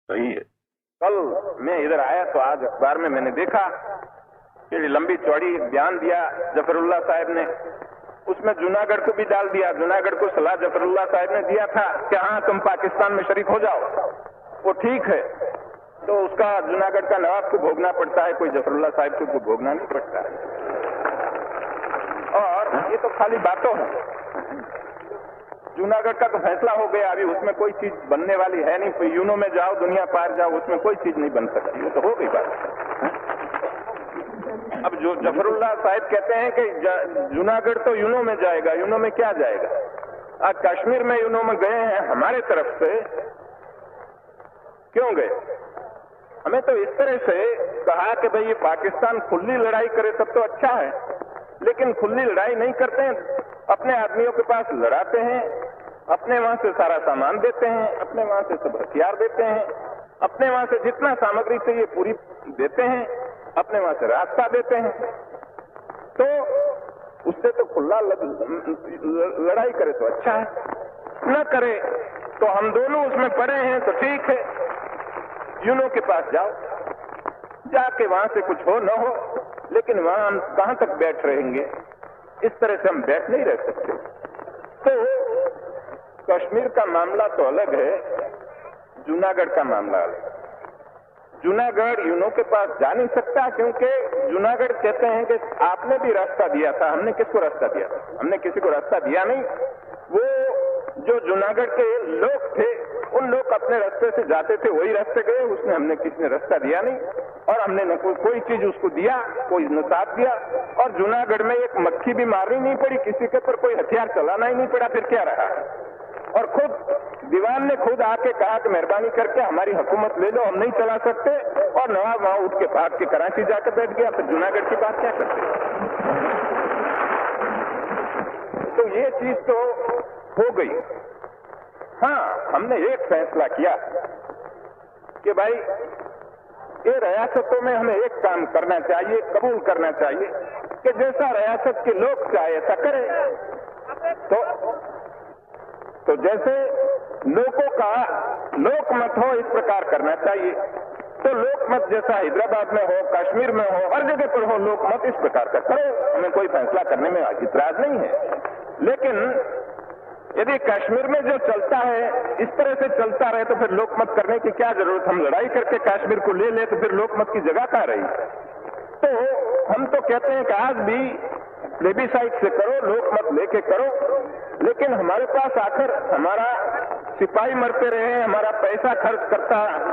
सही है। कल मैं इधर आया तो आज अखबार में मैंने देखा कि लंबी चौड़ी बयान दिया जफरुल्लाह साहब ने, उसमें जूनागढ़ को भी डाल दिया। जूनागढ़ को सलाह जफरुल्लाह साहब ने दिया था कि हाँ तुम पाकिस्तान में शरीक हो जाओ, वो ठीक है, तो उसका जूनागढ़ का नवाब को भोगना पड़ता है, कोई जफरुल्लाह साहब को भोगना नहीं पड़ता है। और ये तो खाली बातों है। जूनागढ़ का तो फैसला हो गया, अभी उसमें कोई चीज बनने वाली है नहीं। यूनो में जाओ, दुनिया पार जाओ, उसमें कोई चीज नहीं बन सकती, वो तो हो गई बात। अब जो जफरुल्लाह साहब कहते हैं कि जूनागढ़ तो यूनो में जाएगा, यूनो में क्या जाएगा? आज कश्मीर में यूनो में गए हैं हमारे तरफ से, क्यों गए? हमें तो इस तरह से कहा कि भाई ये पाकिस्तान खुली लड़ाई करे तब तो अच्छा है, लेकिन खुली लड़ाई नहीं करते हैं, अपने आदमियों के पास लड़ाते हैं, अपने वहां से सारा सामान देते हैं, अपने वहां से सब हथियार देते हैं, अपने वहां से जितना सामग्री चाहिए पूरी देते हैं, अपने वहां से रास्ता देते हैं। तो उससे तो खुला लड़ाई करे तो अच्छा है, न करे तो हम दोनों उसमें पड़े हैं तो ठीक है। यूनो के पास जाओ, जाके वहां से कुछ हो न हो, लेकिन वहां हम कहां तक बैठ रहेंगे? इस तरह से हम बैठ नहीं रह सकते। तो कश्मीर का मामला तो अलग है, जूनागढ़ का मामला अलग है। जूनागढ़ यूनो के पास जा नहीं सकता, क्योंकि जूनागढ़ कहते हैं कि आपने भी रास्ता दिया था। हमने किसको रास्ता दिया? हमने किसी को रास्ता दिया नहीं। वो जो जूनागढ़ के लोग थे, उन लोग अपने रास्ते से जाते थे, वही रास्ते गए, उसने हमने किसी ने रास्ता दिया नहीं, और हमने न कोई चीज उसको दिया, कोई न साथ दिया। और जूनागढ़ में एक मक्खी भी मारनी नहीं पड़ी, किसी के ऊपर कोई हथियार चलाना ही नहीं पड़ा, फिर क्या रहा? और खुद दीवान ने खुद आके कहा कि मेहरबानी करके हमारी हुकूमत ले लो, हम नहीं चला सकते, और नवाब वहां उठ के भाग के कराची जाकर बैठ गया। फिर जूनागढ़ की बात क्या करते? तो ये चीज तो हो गई। हाँ, हमने एक फैसला किया कि भाई ये रियासतों में हमें एक काम करना चाहिए, कबूल करना चाहिए कि जैसा रियासत के लोग चाहे ऐसा करें। तो जैसे लोगों का लोकमत हो, इस प्रकार करना चाहिए। तो लोकमत जैसा हैदराबाद में हो, कश्मीर में हो, हर जगह पर हो लोकमत, इस प्रकार का करो। हमें कोई फैसला करने में इतराज नहीं है। लेकिन यदि कश्मीर में जो चलता है इस तरह से चलता रहे तो फिर लोकमत करने की क्या जरूरत? हम लड़ाई करके कश्मीर को ले ले तो फिर लोकमत की जगह कहाँ रही? तो हम तो कहते हैं कि आज भी प्लेबिसाइट से करो, लोकमत लेके करो, लेकिन हमारे पास आकर हमारा सिपाही मरते रहे, हमारा पैसा खर्च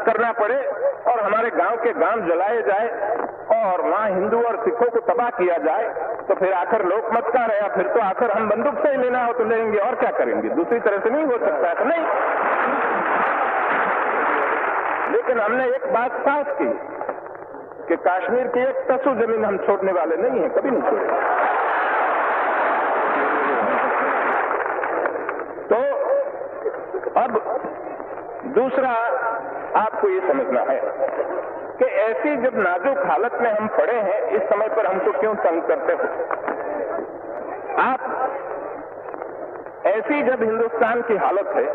करना पड़े, और हमारे गांव के गांव जलाए जाए, और वहां हिंदू और सिखों को तबाह किया जाए, तो फिर आखिर लोकमत का रहा? फिर तो आखिर हम बंदूक से ही लेना हो तो लेंगे, और क्या करेंगे? दूसरी तरह से नहीं हो सकता है। तो नहीं, लेकिन हमने एक बात साफ की कि कश्मीर की एक तसु जमीन हम छोड़ने वाले नहीं है, कभी नहीं छोड़ेंगे। तो अब दूसरा आपको ये समझना है कि ऐसी जब नाजुक हालत में हम पड़े हैं, इस समय पर हमको क्यों तंग करते हो आप? ऐसी जब हिंदुस्तान की हालत है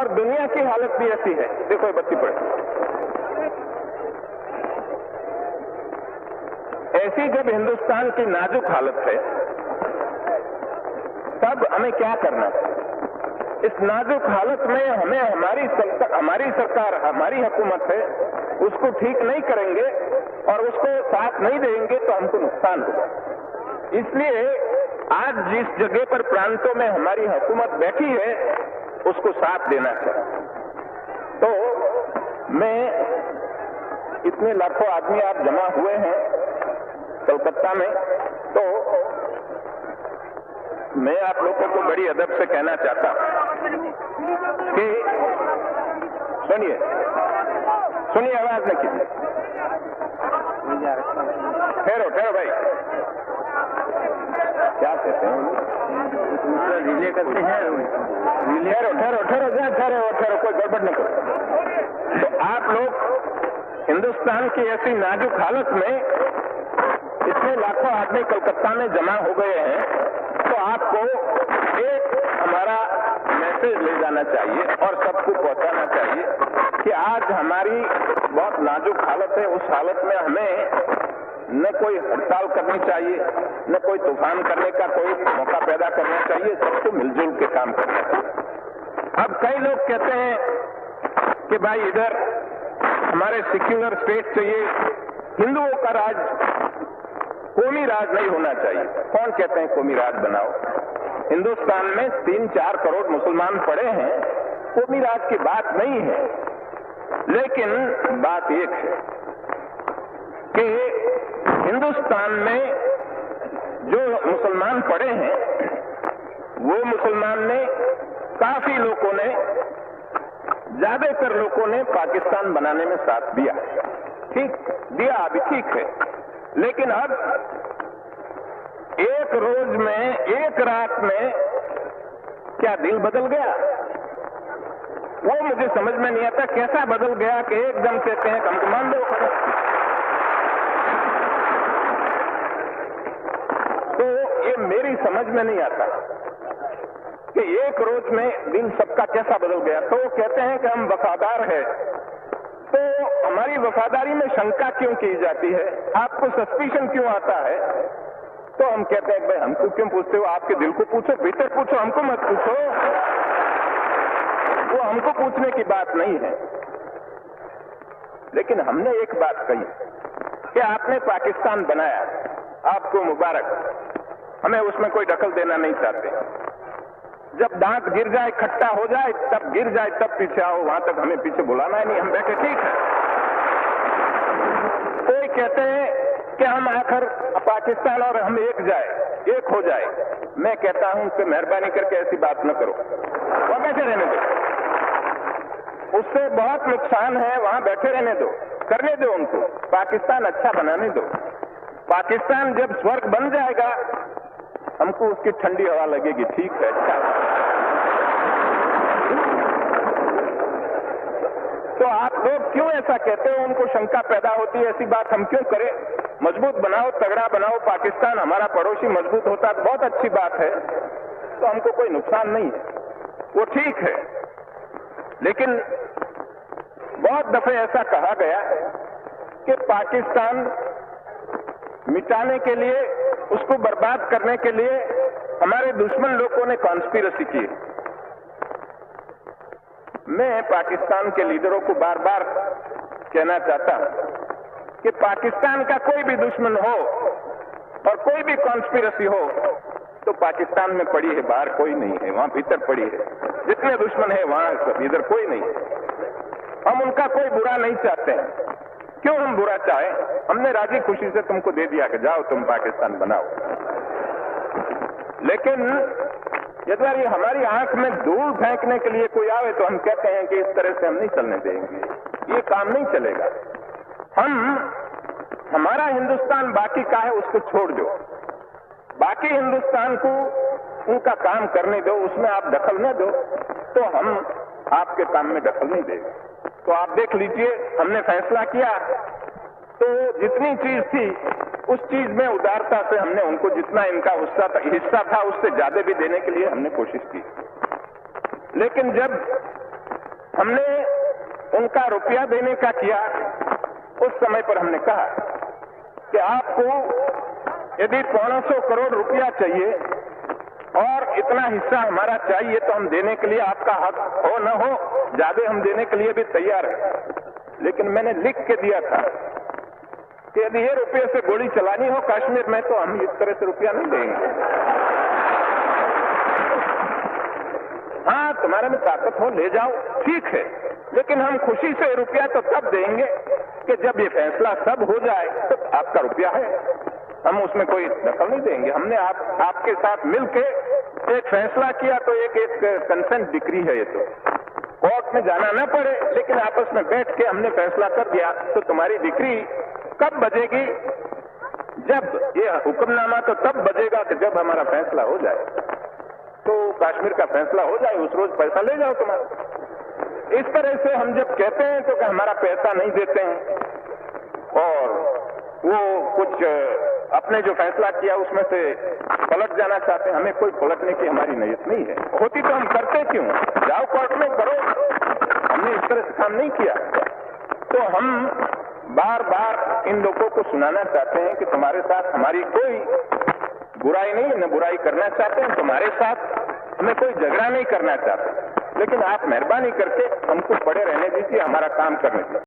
और दुनिया की हालत भी ऐसी है, देखो ये बत्ती पड़े, ऐसी जब हिंदुस्तान की नाजुक हालत है, तब हमें क्या करना चाहिए? इस नाजुक हालत में हमें हमारी सरकार, हमारी हुकूमत है, उसको ठीक नहीं करेंगे और उसको साथ नहीं देंगे तो हमको नुकसान होगा। इसलिए आज जिस जगह पर प्रांतों में हमारी हुकूमत बैठी है, उसको साथ देना चाहिए। तो मैं, इतने लाखों आदमी आप जमा हुए हैं कलकत्ता में, तो मैं आप लोगों को बड़ी अदब से कहना चाहता हूं कि सुनिए, आवाज न कीजिए, ठहरो भाई, क्या कहते हैं? रिले करते हैं। ठहरो, कोई गड़बड़ न करो। तो आप लोग हिंदुस्तान की ऐसी नाजुक हालत में इतने लाखों आदमी कलकत्ता में जमा हो गए हैं, तो आपको एक हमारा मैसेज ले जाना चाहिए और सबको पहुंचाना चाहिए कि आज हमारी बहुत नाजुक हालत है। उस हालत में हमें न कोई हड़ताल करनी चाहिए, न कोई तूफान करने का कोई मौका पैदा करना चाहिए, सबको मिलजुल के काम करना चाहिए। अब कई लोग कहते हैं कि भाई इधर हमारे सेक्युलर स्टेट चाहिए, हिंदुओं का राज, कौमी राज नहीं होना चाहिए। कौन कहते हैं कौमी राज बनाओ? हिंदुस्तान में 3-4 करोड़ मुसलमान पड़े हैं, कौमी राज की बात नहीं है। लेकिन बात एक है कि हिंदुस्तान में जो मुसलमान पड़े हैं, वो मुसलमान ने, काफी लोगों ने, ज्यादातर लोगों ने पाकिस्तान बनाने में साथ दिया। ठीक दिया, अभी ठीक है। लेकिन अब एक रोज में, एक रात में क्या दिल बदल गया? वो मुझे समझ में नहीं आता कैसा बदल गया कि एकदम कहते हैं हमको मान दो। तो ये मेरी समझ में नहीं आता कि एक रोज में दिल सबका कैसा बदल गया। तो कहते हैं कि हम वफादार हैं, तो हमारी वफादारी में शंका क्यों की जाती है? आपको सस्पिशन क्यों आता है? तो हम कहते हैं भाई हमको क्यों पूछते हो? आपके दिल को पूछो, भीतर पूछो, हमको मत पूछो। वो हमको पूछने की बात नहीं है। लेकिन हमने एक बात कही कि आपने पाकिस्तान बनाया, आपको मुबारक, हमें उसमें कोई दखल देना नहीं चाहते। जब दांत गिर जाए, खट्टा हो जाए, तब गिर जाए, तब पीछे आओ, वहां तक हमें पीछे बुलाना है नहीं, हम बैठे ठीक है। कोई कहते हैं कि हम आखिर पाकिस्तान और हम एक हो जाए। मैं कहता हूं कि मेहरबानी करके ऐसी बात न करो, वहां बैठे रहने दो। उससे बहुत नुकसान है, वहां बैठे रहने दो, करने दो उनको, पाकिस्तान अच्छा बनाने दो। पाकिस्तान जब स्वर्ग बन जाएगा, हमको उसकी ठंडी हवा लगेगी, ठीक है, अच्छा। तो आप लोग क्यों ऐसा कहते हो? उनको शंका पैदा होती है, ऐसी बात हम क्यों करें? मजबूत बनाओ, तगड़ा बनाओ पाकिस्तान, हमारा पड़ोसी मजबूत होता है तो बहुत अच्छी बात है, तो हमको कोई नुकसान नहीं है, वो ठीक है। लेकिन बहुत दफे ऐसा कहा गया कि पाकिस्तान मिटाने के लिए, उसको बर्बाद करने के लिए हमारे दुश्मन लोगों ने कॉन्स्पिरेसी की। मैं पाकिस्तान के लीडरों को बार बार कहना चाहता हूं कि पाकिस्तान का कोई भी दुश्मन हो और कोई भी कॉन्स्पिरेसी हो तो पाकिस्तान में पड़ी है, बाहर कोई नहीं है, वहां भीतर पड़ी है। जितने दुश्मन है वहां इधर कोई नहीं है। हम उनका कोई बुरा नहीं चाहते हैं। क्यों हम बुरा चाहें? हमने राजी खुशी से तुमको दे दिया कि जाओ तुम पाकिस्तान बनाओ। लेकिन यदि हमारी आंख में धूल फेंकने के लिए कोई आवे तो हम कहते हैं कि इस तरह से हम नहीं चलने देंगे, ये काम नहीं चलेगा। हमारा हिंदुस्तान बाकी का है, उसको छोड़ दो, बाकी हिंदुस्तान को उनका काम करने दो, उसमें आप दखल न दो, तो हम आपके काम में दखल नहीं देंगे। तो आप देख लीजिए, हमने फैसला किया तो जितनी चीज थी उस चीज में उदारता से हमने उनको जितना इनका हिस्सा था उससे ज्यादा भी देने के लिए हमने कोशिश की। लेकिन जब हमने उनका रुपया देने का किया, उस समय पर हमने कहा कि आपको यदि 500 करोड़ रुपया चाहिए और इतना हिस्सा हमारा चाहिए तो हम देने के लिए, आपका हक हो न हो, ज्यादा हम देने के लिए भी तैयार है। लेकिन मैंने लिख के दिया था कि यदि ये रुपये से गोली चलानी हो कश्मीर में तो हम इस तरह से रुपया नहीं देंगे। हाँ, तुम्हारे में ताकत हो ले जाओ, ठीक है, लेकिन हम खुशी से रुपया तो तब देंगे कि जब ये फैसला सब हो जाए तो आपका रुपया है, हम उसमें कोई दखल नहीं देंगे। हमने आपके साथ मिलके एक फैसला किया तो एक कंसेंट डिक्री है, ये तो कोर्ट में जाना न पड़े, लेकिन आपस में बैठ के हमने फैसला कर दिया। तो तुम्हारी डिक्री कब बजेगी? जब ये हुक्मनामा तो तब बजेगा कि जब हमारा फैसला हो जाए, तो कश्मीर का फैसला हो जाए, उस रोज पैसा ले जाओ तुम्हारा। इस तरह से हम जब कहते हैं तो कि हमारा पैसा नहीं देते हैं और वो कुछ अपने जो फैसला किया उसमें से पलट जाना चाहते हैं। हमें कोई पलटने की हमारी नीयत नहीं है। होती तो हम करते क्यों? जाओ कोर्ट में करो। हमने इस तरह से काम नहीं किया। तो हम बार बार इन लोगों को सुनाना चाहते हैं कि तुम्हारे साथ हमारी कोई बुराई नहीं, न बुराई करना चाहते हैं। तुम्हारे साथ हमें कोई झगड़ा नहीं करना चाहते, लेकिन आप मेहरबानी करके हमको पड़े रहने दीजिए, हमारा काम करने दीजिए।